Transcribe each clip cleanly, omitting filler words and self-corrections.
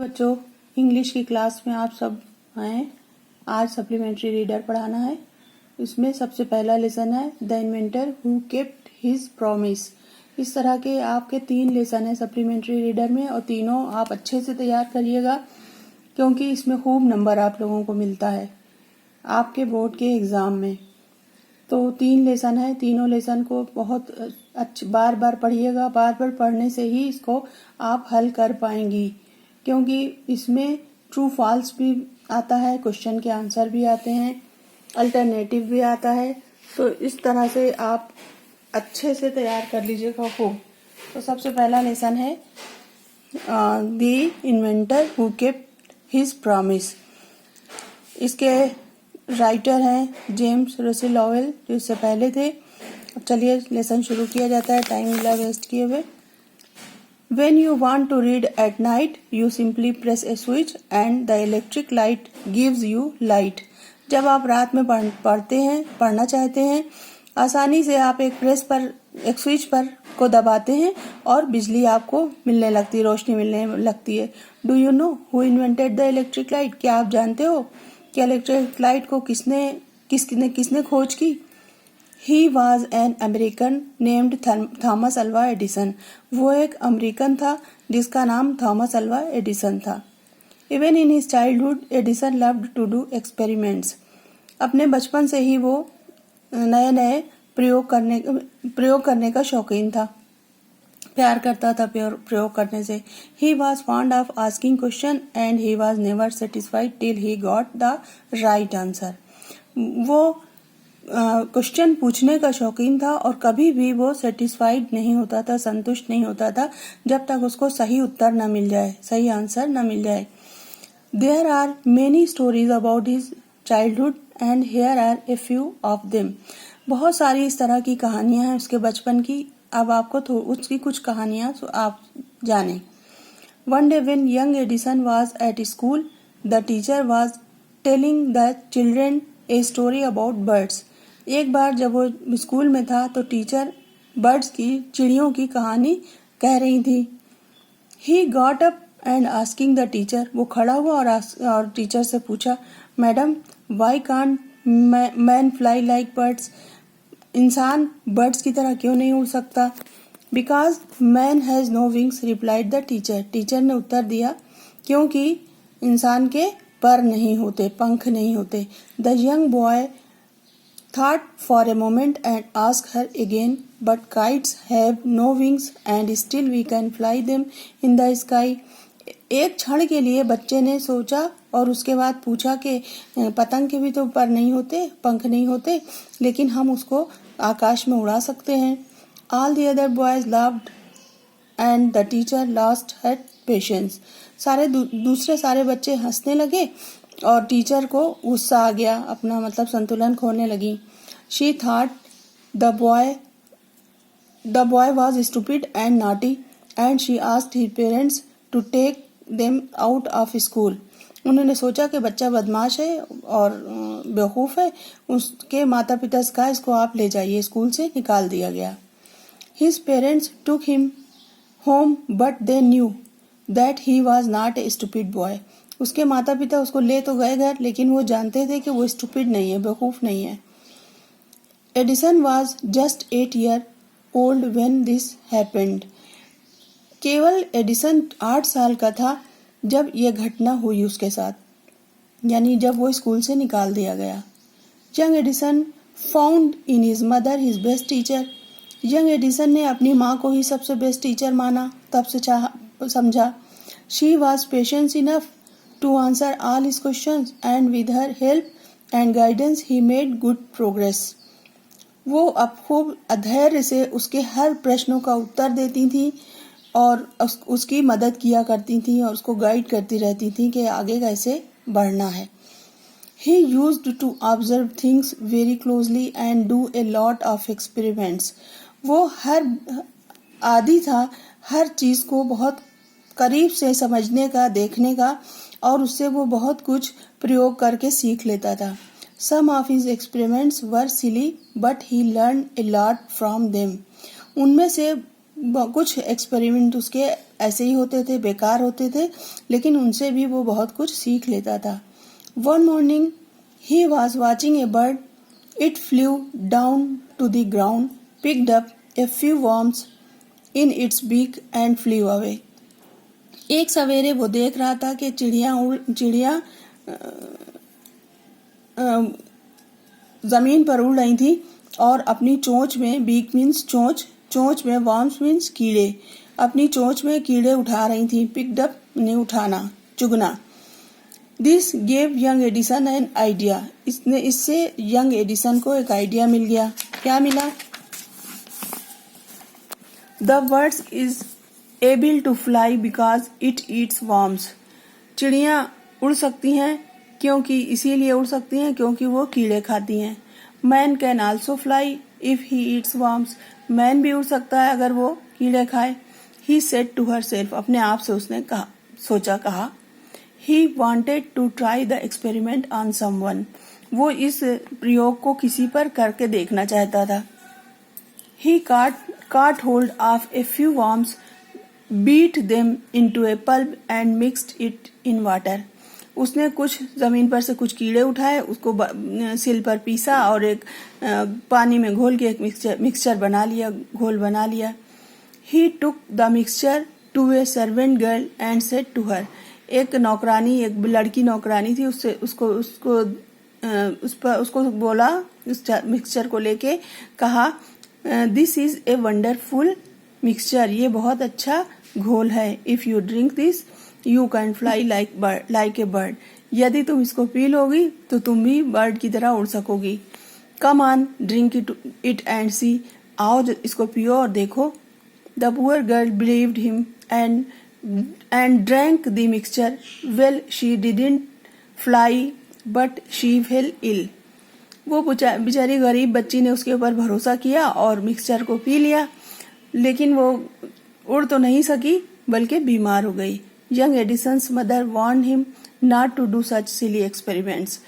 बच्चों, इंग्लिश की क्लास में आप सब आए। आज सप्लीमेंट्री रीडर पढ़ाना है। इसमें सबसे पहला लेसन है the inventor who kept his promise. इस तरह के आपके 3 लेसन है सप्लीमेंट्री रीडर में और तीनों आप अच्छे से तैयार करिएगा, क्योंकि इसमें खूब नंबर आप लोगों को मिलता है आपके बोर्ड के एग्जाम में। तो 3 लेसन है, तीनों लेसन को बहुत बार बार पढ़िएगा। बार बार पढ़ने से ही इसको आप हल कर पाएंगी, क्योंकि इसमें ट्रू फॉल्स भी आता है, क्वेश्चन के आंसर भी आते हैं, अल्टरनेटिव भी आता है। तो इस तरह से आप अच्छे से तैयार कर लीजिएगा खूब। तो सबसे पहला लेसन है the inventor who kept his promise. इसके राइटर हैं जेम्स रसेल लॉवेल, जो इससे पहले थे। अब चलिए लेसन शुरू किया जाता है टाइम वेस्ट किए हुए। When you want to read at night, you simply press a switch and the electric light gives you light. जब आप रात में पढ़ना चाहते हैं, आसानी से आप एक स्विच पर को दबाते हैं और बिजली आपको मिलने लगती है, रोशनी मिलने लगती है। Do you know who invented the electric light? क्या आप जानते हो कि इलेक्ट्रिक लाइट को किसने खोज की? He was an American named Thomas Alva Edison. वो एक अमेरिकन था जिसका नाम थॉमस अल्वा एडिसन था। Even in his childhood, Edison loved to do experiments. अपने बचपन से ही वो नए प्रयोग करने का शौकीन था, प्यार करता था प्रयोग करने से। He was fond of asking question and he was never satisfied till he got the right answer. वो क्वेश्चन पूछने का शौकीन था और कभी भी वो सेटिस्फाइड नहीं होता था, संतुष्ट नहीं होता था, जब तक उसको सही उत्तर न मिल जाए, सही आंसर न मिल जाए। There are many stories about his childhood and here are a few of them. बहुत सारी इस तरह की कहानियां हैं उसके बचपन की। अब आपको उसकी कुछ कहानियां आप जानें। One day when young Edison was at school, the teacher was telling the children a story about birds. एक बार जब वो स्कूल में था तो टीचर चिड़ियों की कहानी कह रही थी। He got up and asking the teacher, वो खड़ा हुआ और टीचर से पूछा, madam why can't man fly like birds? इंसान बर्ड्स की तरह क्यों नहीं उड़ सकता? Because man has no wings, replied the teacher. Teacher ने उत्तर दिया, क्योंकि इंसान के पर नहीं होते, पंख नहीं होते। The young boy thought for a moment and asked her again, but kites have no wings and still we can fly them in the sky. एक क्षण के लिए बच्चे ने सोचा और उसके बाद पूछा कि पतंग के भी तो पर नहीं होते, पंख नहीं होते, लेकिन हम उसको आकाश में उड़ा सकते हैं। All the other boys laughed and the teacher lost her patience. दूसरे सारे बच्चे हंसने लगे और टीचर को गुस्सा आ गया, अपना मतलब संतुलन खोने लगी। She thought the boy was stupid and naughty and she asked his parents to take them out of school. उन्होंने सोचा कि बच्चा बदमाश है और बेवकूफ है, उसके माता पिता से कहा इसको आप ले जाइए, स्कूल से निकाल दिया गया। His parents took him home but they knew that he was not a stupid boy. उसके माता पिता उसको ले तो गए घर, लेकिन वो जानते थे कि वो स्टूपिड नहीं है, बेवकूफ नहीं है। Edison was just 8 years old when this happened. केवल एडिसन 8 साल का था जब यह घटना हुई उसके साथ, यानी जब वो स्कूल से निकाल दिया गया। Young Edison found in his mother his best teacher. Young Edison ने अपनी माँ को ही सबसे बेस्ट टीचर माना, तब से समझा। She was patient enough to answer all his questions and with her help and guidance he made good progress. वो अब खूब धैर्य से उसके हर प्रश्नों का उत्तर देती थी और उसकी मदद किया करती थी और उसको गाइड करती रहती थी कि आगे कैसे बढ़ना है। He used to observe things very closely and do a lot of experiments. वो आदी था हर चीज को बहुत करीब से समझने का, देखने का, और उससे वो बहुत कुछ प्रयोग करके सीख लेता था। Some of his experiments were silly, but he learned a lot from them. उनमें से कुछ एक्सपेरिमेंट उसके ऐसे ही होते थे, बेकार होते थे, लेकिन उनसे भी वो बहुत कुछ सीख लेता था। One morning he was watching a bird, it flew down to the ground, picked up a few worms in its beak and flew away. एक सवेरे वो देख रहा था कि चिड़िया जमीन पर उड़ रही थी और अपनी चोंच में, बीक मीन्स चोंच में, वर्म्स मीन्स कीड़े, अपनी चोंच में कीड़े उठा रही थी। पिक्ड अप ने उठाना, चुगना। This gave young Edison an idea, इससे यंग एडिसन को एक आइडिया मिल गया। क्या मिला? The birds is able to fly because it eats worms. चिड़िया उड़ सकती हैं इसीलिए उड़ सकती हैं क्योंकि वो कीड़े खाती हैं। Man can also fly if he eats worms. Man भी उड़ सकता है अगर वो कीड़े खाए। He said to herself, अपने आप से उसने कहा। He wanted to try the experiment on someone, वो इस प्रयोग को किसी पर करके देखना चाहता था। ही caught hold of a few worms, beat them into a pulp and mixed it in water. उसने कुछ जमीन पर से कुछ कीड़े उठाए, उसको सिल पर पीसा और एक पानी में घोल के एक मिक्सचर बना लिया, घोल बना लिया। He took the mixture to a servant girl and said to her, एक लड़की नौकरानी थी, उसको बोला, उस मिक्सचर को लेके कहा, this is a wonderful mixture, ये बहुत अच्छा घोल है। If you drink this you can fly like a bird, यदि तुम इसको पी लोगी तो तुम भी बर्ड की तरह उड़ सकोगी। Come on drink it and see, आओ इसको पियो और देखो। The poor girl believed him and drank the mixture. Well she didn't fly but she fell ill. वो बेचारी गरीब बच्ची ने उसके ऊपर भरोसा किया और मिक्सचर को पी लिया, लेकिन वो उड़ तो नहीं सकी बल्कि बीमार हो गई। Young Edison's mother warned him not to do such silly experiments.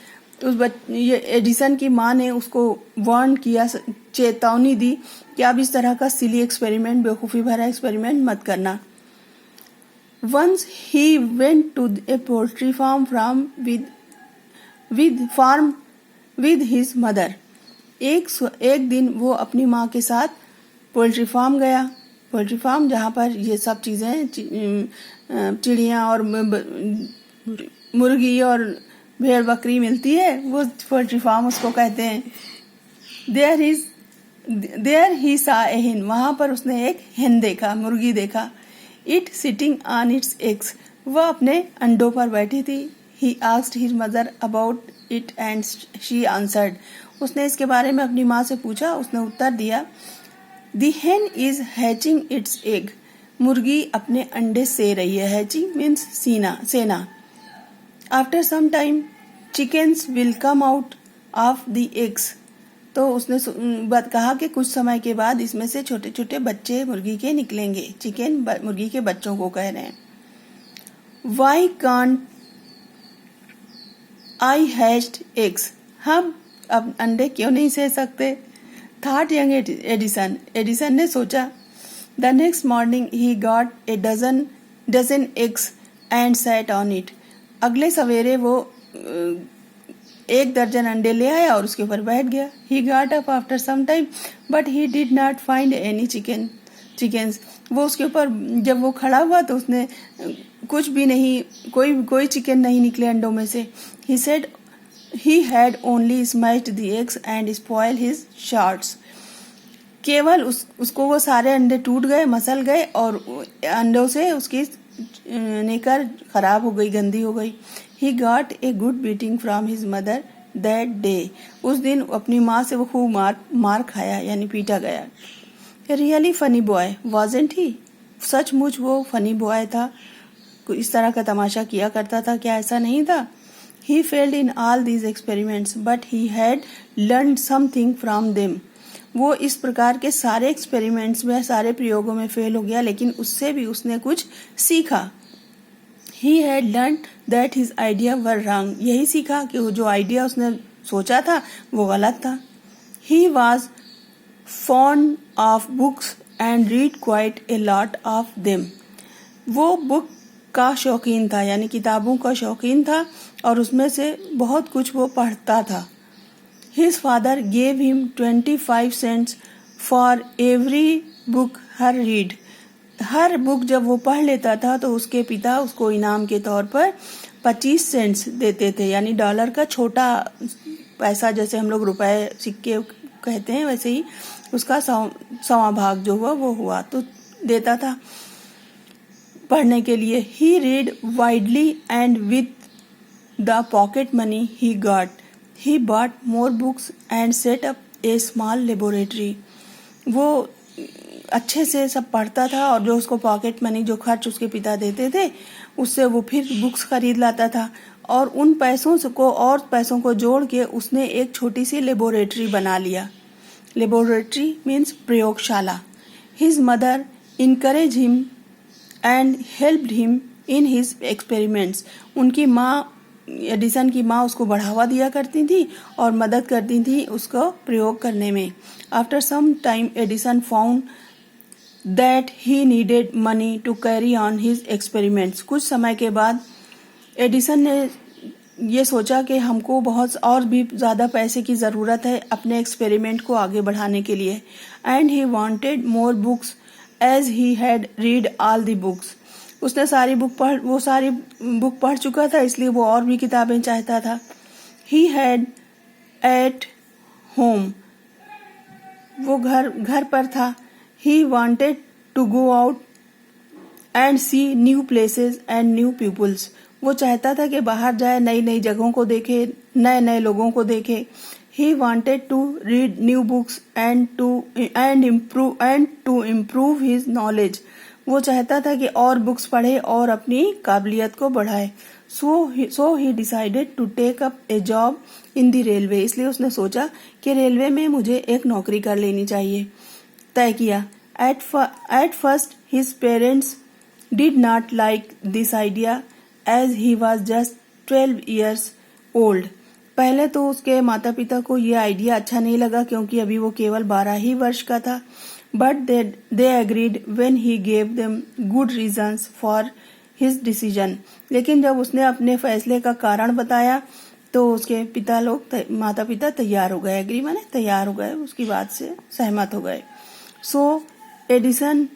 ये एडिसन की माँ ने उसको वार्न किया, चेतावनी दी कि आप इस तरह का सिली एक्सपेरिमेंट, बेवकूफ़ी भरा एक्सपेरिमेंट मत करना। Once he went to a poultry farm with his mother. एक दिन वो अपनी माँ के साथ पोल्ट्री फार्म गया। पोल्ट्री फार्म जहाँ पर ये सब चीज़ें, चिड़िया और मुर्गी और भेड़ बकरी मिलती है, वो पोल्ट्री फार्म उसको कहते हैं। देयर ही सा ए hen, वहाँ पर उसने एक hen देखा, मुर्गी देखा। It sitting on it's eggs, वह अपने अंडों पर बैठी थी। He asked his mother about it and she answered. उसने इसके बारे में अपनी माँ से पूछा, उसने उत्तर दिया। The hen is hatching its egg. मुर्गी अपने अंडे से रही है। Hatching means सेना। After some time, chickens will come out of the eggs. तो उसने कहा कि कुछ समय के बाद इसमें से छोटे छोटे बच्चे मुर्गी के निकलेंगे। चिकन मुर्गी के बच्चों को कह रहे हैं। Why can't I hatched eggs? हम अब अंडे क्यों नहीं सेक सकते? Thought young एडिसन ने सोचा। The next morning he got a dozen eggs and sat on it. अगले सवेरे वो 1 दर्जन अंडे ले आया और उसके ऊपर बैठ गया। He got up after some time but he did not find any chickens. वो उसके ऊपर जब वो खड़ा हुआ तो उसने कुछ भी नहीं, कोई चिकन नहीं निकले अंडों में से। He said he had only smashed the eggs and spoiled his shards. केवल उसको वो सारे अंडे टूट गए, मसल गए और अंडों से उसकी निकर खराब हो गई, गंदी हो गई। He got a good beating from his mother that day. उस दिन अपनी माँ से वो खूब मार खाया, यानी पीटा गया। Really funny boy, wasn't he? सचमुच वो फनी बॉय था, इस तरह का तमाशा किया करता था, क्या ऐसा नहीं था? He failed in all these experiments, but he had learned something from them. वो इस प्रकार के सारे एक्सपेरिमेंट्स में, सारे प्रयोगों में फेल हो गया, लेकिन उससे भी उसने कुछ सीखा। He had learned that his idea were wrong. यही सीखा कि वो जो आइडिया उसने सोचा था वो गलत था। He was fond of books and read quite a lot of them. वो बुक का शौकीन था, यानी किताबों का शौकीन था और उसमें से बहुत कुछ वो पढ़ता था। His father gave him 25 cents for every book her read. Her book जब वो पढ़ लेता था तो उसके पिता उसको इनाम के तौर पर 25 सेंट्स देते थे, यानी डॉलर का छोटा पैसा, जैसे हम लोग रुपए सिक्के कहते हैं वैसे ही उसका 100वां भाग जो हुआ वो हुआ तो देता था पढ़ने के लिए। He read widely and with the pocket money he got, he bought more books and set up a small laboratory. वो अच्छे से सब पढ़ता था और जो उसको पॉकेट मनी, जो खर्च उसके पिता देते थे, उससे वो फिर बुक्स खरीद लाता था और उन पैसों को जोड़ के उसने एक छोटी सी लेबोरेटरी बना लिया। लेबोरेटरी मीन्स प्रयोगशाला। His mother encouraged him and helped him in his experiments. उनकी माँ, एडिसन की माँ उसको बढ़ावा दिया करती थी और मदद करती थी उसको प्रयोग करने में। After some time, Edison found that he needed money to carry on his experiments. कुछ समय के बाद एडिसन ने ये सोचा कि हमको बहुत और भी ज़्यादा पैसे की ज़रूरत है अपने एक्सपेरिमेंट को आगे बढ़ाने के लिए। And he wanted more books as he had read all the books. उसने सारी बुक पढ़ चुका था, इसलिए वो और भी किताबें चाहता था। He had at home, वो घर पर था। He wanted to go out and see new places and new peoples. वो चाहता था कि बाहर जाए, नई नई जगहों को देखे, नए नए लोगों को देखे। He wanted to read new books and to improve his knowledge. वो चाहता था कि और बुक्स पढ़े और अपनी काबिलियत को बढ़ाए। So he decided to take up a job in the railway. इसलिए उसने सोचा कि रेलवे में मुझे एक नौकरी कर लेनी चाहिए, तय किया। At first his parents did not like this idea as he was just 12 years old. पहले तो उसके माता पिता को ये आइडिया अच्छा नहीं लगा क्योंकि अभी वो केवल 12 ही वर्ष का था। But they agreed when he gave them good reasons for his decision. लेकिन जब उसने अपने फैसले का कारण बताया तो उसके माता पिता तैयार हो गए। एग्री माने तैयार हो गए, उसकी बात से सहमत हो गए। So Edison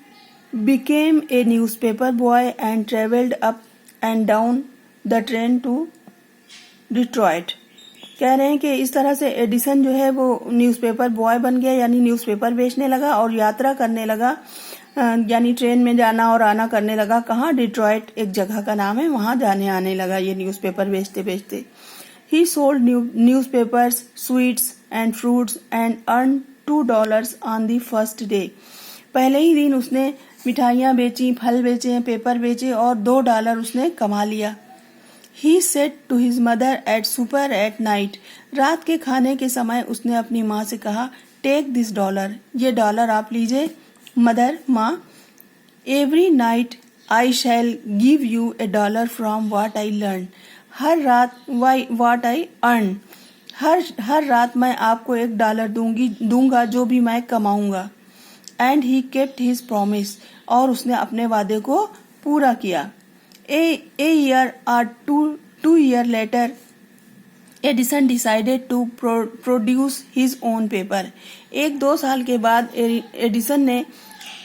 became a newspaper boy and traveled up and down the train to Detroit. कह रहे हैं कि इस तरह से एडिसन जो है वो न्यूज़पेपर बॉय बन गया, यानी न्यूज़पेपर बेचने लगा और यात्रा करने लगा, यानी ट्रेन में जाना और आना करने लगा। कहाँ? डिट्रॉइट एक जगह का नाम है, वहां जाने आने लगा ये न्यूज़पेपर बेचते बेचते। He sold newspapers, sweets and fruits and earned $2 on the first day. पहले ही दिन उसने मिठाइयाँ बेची, फल बेचे, पेपर बेचे और $2 उसने कमा लिया। He said to his mother at supper at night. रात के खाने के समय उसने अपनी माँ से कहा, Take this $, ये $, आप लीजिए। मदर, माँ, Every night I shall give you $1 from what I learned. हर रात what I earn. हर रात मैं आपको $1 दूंगा जो भी मैं कमाऊंगा। And he kept his promise. और उसने अपने वादे को पूरा किया। A year or two years later, Edison decided to produce his own paper. 1-2 साल के बाद एडिसन ने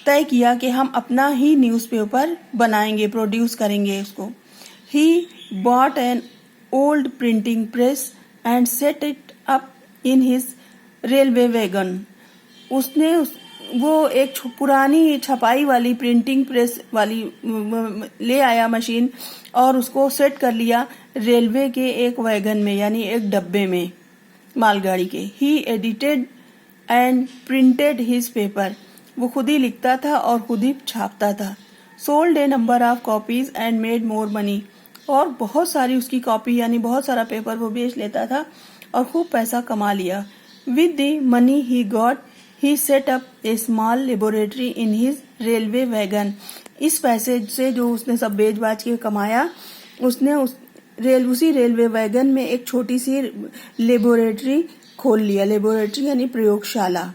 तय किया कि हम अपना ही न्यूज़पेपर बनाएंगे, प्रोड्यूस करेंगे उसको। He bought an old printing press and set it up in his railway wagon. वो एक पुरानी छपाई वाली प्रिंटिंग प्रेस वाली ले आया मशीन और उसको सेट कर लिया रेलवे के एक वैगन में, यानी एक डब्बे में, मालगाड़ी के। He edited and printed his paper. वो खुद ही लिखता था और खुद ही छापता था। Sold a number of copies and made more money. और बहुत सारी उसकी कॉपी, यानी बहुत सारा पेपर वो बेच लेता था और खूब पैसा कमा लिया। With the money he got, he set up a small laboratory in his railway wagon. इस पैसे से जो उसने सब बेच बाच के कमाया, उसने उसी रेलवे वैगन में एक छोटी सी लेबोरेटरी खोल लिया। लेबोरेटरी यानी प्रयोगशाला।